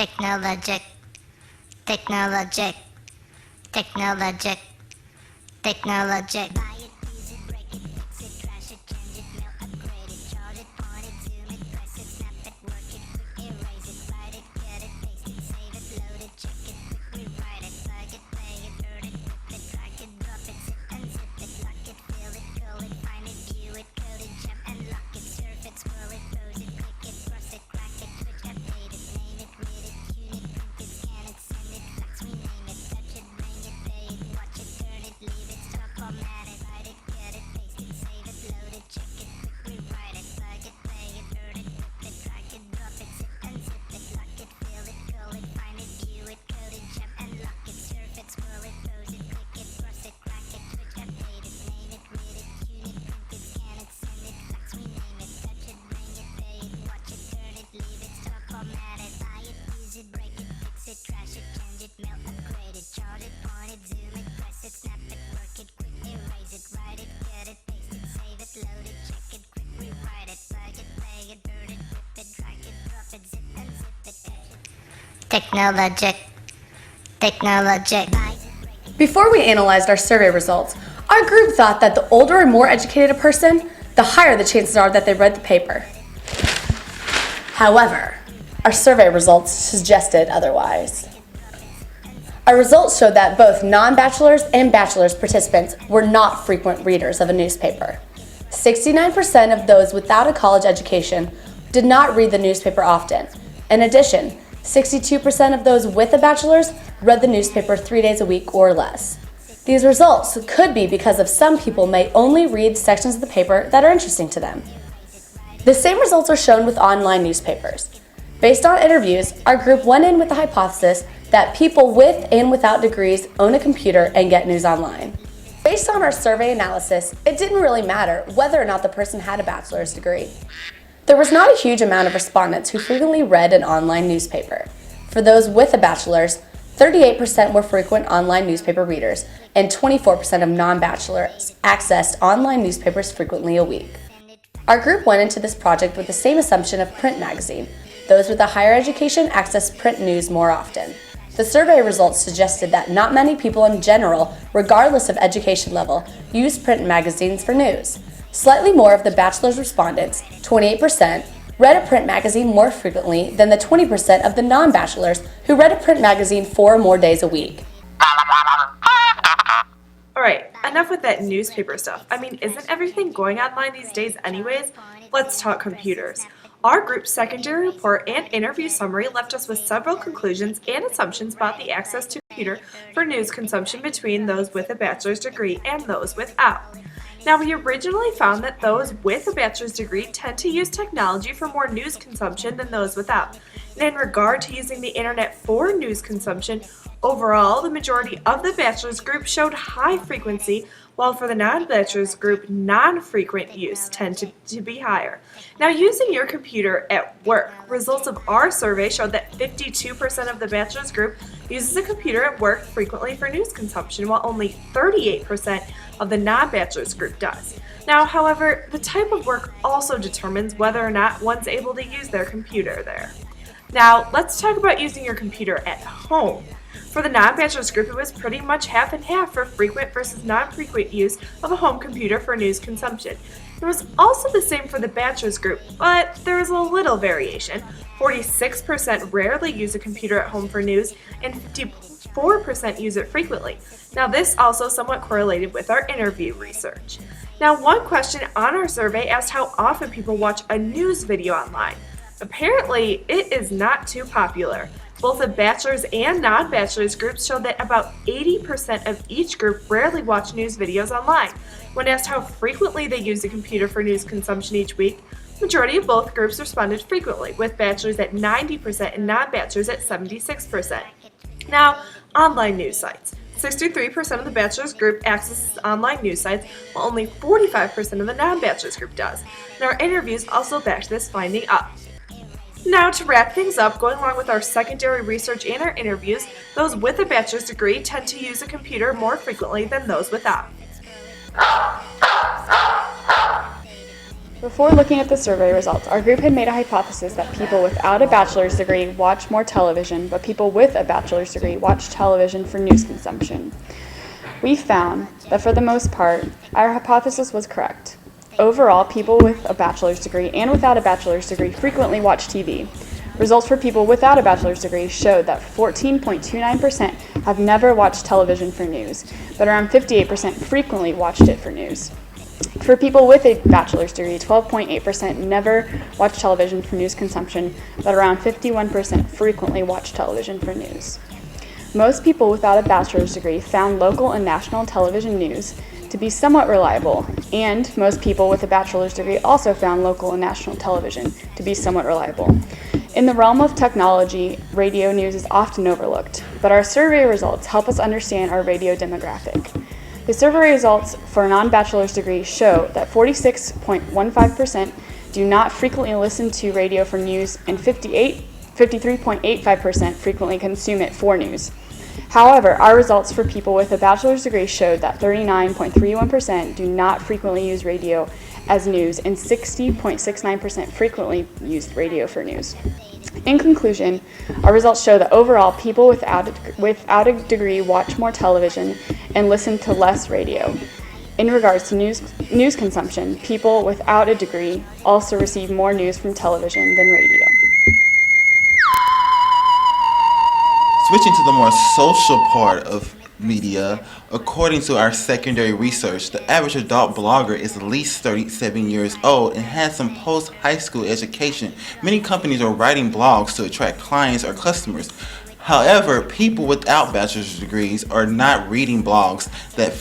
technologic, technologic, technologic, technologic. Buy it, use it, break it, fix it, trash it, change it, mail, upgrade it, charge it, point it, zoom it, press it, snap it, work it, quick erase it, write it, get it, paste it, save it, load it, check it, quick rewrite it, plug it, play it, burn it, flip it, drag it, drop it, zip and zip it, lock it, fill it, call it, find it, view it, code it, jump and lock it, surf it, scroll it, pose it, click it, cross it, crack it, switch, update it, name it, read it, tune it, print it, scan it, send it, fax, rename it, touch it, bring it, pay it, watch it, turn it, leave it, stop, format it, write it, get it, paste it, save it, load it, check it, quick rewrite it, plug it, play it, burn it, flip it, drag it, drop it, zip and zip it, lock it, fill it, call it, find it, view it, code it, jump and lock it, surf it, scroll it, pose it, click it, cross it, crack it, switch, update it, name it, read it, tune it, print it, scan it, send it, fax, rename it, touch it, bring it, pay it, watch it, turn it, leave it, stop, format it, buy it, use it, break it, fix it, trash it, change it, mail, upgrade it, chart it, point it, zoom it, press it, snap it, work it, quick erase it, write it, get it, paste it, save it, load it, check it, quick rewrite it, plug it, play it, burn it, flip it, drag it, drop it, zip and zip it, technologic, technologic. Before we analyzed our survey results, our group thought that the older and more educated a person, the higher the chances are that they read the paper. However, our survey results suggested otherwise. Our results showed that both non-bachelor's and bachelor's participants were not frequent readers of a newspaper. 69% of those without a college education did not read the newspaper often. In addition, 62% of those with a bachelor's read the newspaper 3 days a week or less. These results could be because of some people may only read sections of the paper that are interesting to them. The same results are shown with online newspapers. Based on interviews, our group went in with the hypothesis that people with and without degrees own a computer and get news online. Based on our survey analysis, it didn't really matter whether or not the person had a bachelor's degree. There was not a huge amount of respondents who frequently read an online newspaper. For those with a bachelor's, 38% were frequent online newspaper readers, and 24% of non-bachelors accessed online newspapers frequently a week. Our group went into this project with the same assumption of print magazine. Those with a higher education access print news more often. The survey results suggested that not many people in general, regardless of education level, use print magazines for news. Slightly more of the bachelor's respondents, 28%, read a print magazine more frequently than the 20% of the non-bachelors who read a print magazine 4 or more days a week. Alright, enough with that newspaper stuff. I mean, isn't everything going online these days anyways? Let's talk computers. Our group's secondary report and interview summary left us with several conclusions and assumptions about the access to computer for news consumption between those with a bachelor's degree and those without. Now, we originally found that those with a bachelor's degree tend to use technology for more news consumption than those without. And in regard to using the internet for news consumption, overall, the majority of the bachelor's group showed high frequency, while for the non-bachelor's group, non-frequent use tended to be higher. Now, using your computer at work, results of our survey showed that 52% of the bachelor's group uses a computer at work frequently for news consumption, while only 38% of the non-bachelor's group does. Now, however, the type of work also determines whether or not one's able to use their computer there. Now, let's talk about using your computer at home. For the non-bachelor's group, it was pretty much half and half for frequent versus non-frequent use of a home computer for news consumption. It was also the same for the bachelor's group, but there was a little variation. 46% rarely use a computer at home for news, and 54% use it frequently. Now, this also somewhat correlated with our interview research. Now, one question on our survey asked how often people watch a news video online. Apparently, it is not too popular. Both the bachelor's and non-bachelor's groups showed that about 80% of each group rarely watch news videos online. When asked how frequently they use a computer for news consumption each week, the majority of both groups responded frequently, with bachelors at 90% and non-bachelors at 76%. Now, online news sites. 63% of the bachelor's group accesses online news sites, while only 45% of the non-bachelor's group does. And our interviews also backed this finding up. Now, to wrap things up, going along with our secondary research and our interviews, those with a bachelor's degree tend to use a computer more frequently than those without. Before looking at the survey results, our group had made a hypothesis that people without a bachelor's degree watch more television, but people with a bachelor's degree watch television for news consumption. We found that for the most part, our hypothesis was correct. Overall, people with a bachelor's degree and without a bachelor's degree frequently watch TV. Results for people without a bachelor's degree showed that 14.29% have never watched television for news, but around 58% frequently watched it for news. For people with a bachelor's degree, 12.8% never watch television for news consumption, but around 51% frequently watch television for news. Most people without a bachelor's degree found local and national television news to be somewhat reliable, and most people with a bachelor's degree also found local and national television to be somewhat reliable. In the realm of technology, radio news is often overlooked, but our survey results help us understand our radio demographic. The survey results for non-bachelor's degrees show that 46.15% do not frequently listen to radio for news, and 53.85% frequently consume it for news. However, our results for people with a bachelor's degree showed that 39.31% do not frequently use radio as news, and 60.69% frequently use radio for news. In conclusion, our results show that overall, people without a degree watch more television and listen to less radio. In regards to news consumption, people without a degree also receive more news from television than radio. Switching to the more social part of media, according to our secondary research, the average adult blogger is at least 37 years old and has some post-high school education. Many companies are writing blogs to attract clients or customers. However, people without bachelor's degrees are not reading blogs that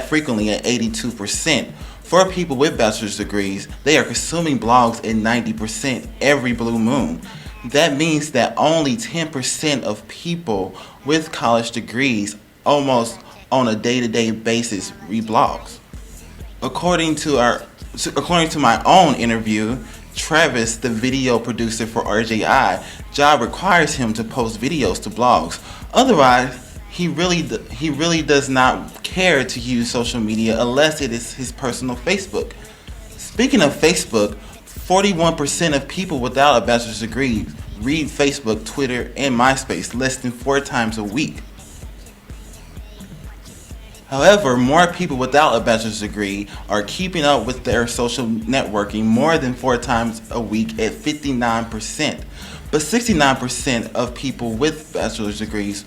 frequently at 82%. For people with bachelor's degrees, they are consuming blogs at 90% every blue moon. That means that only 10% of people with college degrees almost on a day-to-day basis read blogs. According to my own interview, Travis, the video producer for RJI, job requires him to post videos to blogs. Otherwise, he really does not care to use social media unless it is his personal Facebook. Speaking of Facebook, 41% of people without a bachelor's degree read Facebook, Twitter, and MySpace less than 4 times a week. However, more people without a bachelor's degree are keeping up with their social networking more than 4 times a week at 59%. But 69% of people with bachelor's degrees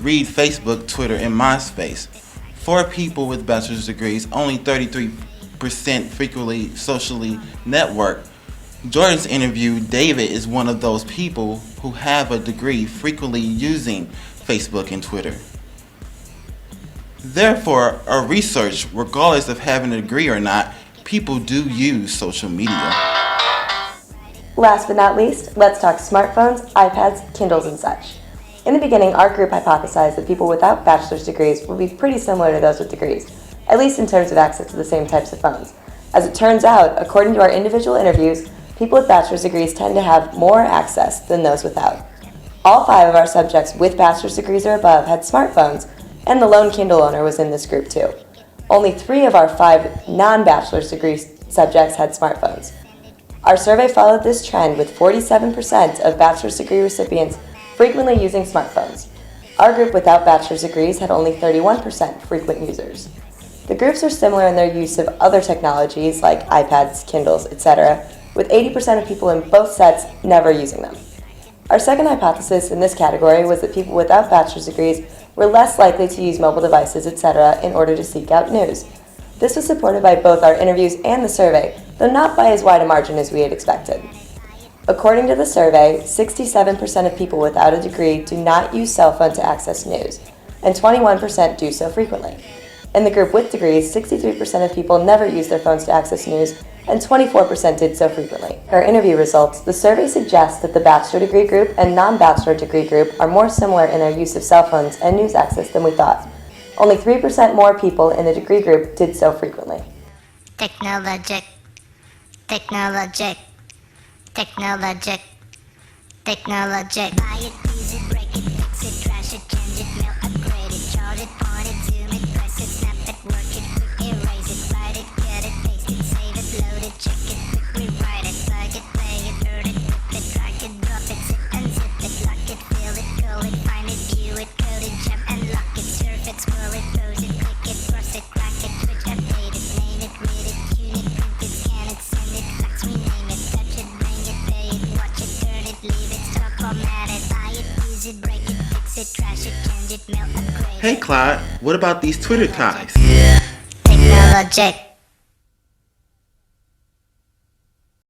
read Facebook, Twitter, and MySpace. For people with bachelor's degrees, only 33% frequently socially network. Jordan's interview, David is one of those people who have a degree frequently using Facebook and Twitter. Therefore, our research, regardless of having a degree or not, people do use social media. Last but not least, let's talk smartphones, iPads, Kindles, and such. In the beginning, our group hypothesized that people without bachelor's degrees would be pretty similar to those with degrees, at least in terms of access to the same types of phones. As it turns out, according to our individual interviews, people with bachelor's degrees tend to have more access than those without. All 5 of our subjects with bachelor's degrees or above had smartphones, and the lone Kindle owner was in this group too. Only 3 of our 5 non-bachelor's degree subjects had smartphones. Our survey followed this trend with 47% of bachelor's degree recipients frequently using smartphones. Our group without bachelor's degrees had only 31% frequent users. The groups are similar in their use of other technologies like iPads, Kindles, etc., with 80% of people in both sets never using them. Our second hypothesis in this category was that people without bachelor's degrees were less likely to use mobile devices, etc., in order to seek out news. This was supported by both our interviews and the survey, though not by as wide a margin as we had expected. According to the survey, 67% of people without a degree do not use cell phone to access news, and 21% do so frequently. In the group with degrees, 63% of people never use their phones to access news, and 24% did so frequently. Our interview results, the survey suggests that the bachelor degree group and non-bachelor degree group are more similar in their use of cell phones and news access than we thought. Only 3% more people in the degree group did so frequently. Technologic, technologic, technologic, technologic. Buy it, use it, break it, fix it, trash it, change it, mail, upgrade it, charge it, point it, zoom it, press it, snap it, work it, quick erase it, write it, cut it, paste it, save it, load it, check it, quick change it, mail upgrade Hey it. Clyde, what about these Twitter ties? Technologic.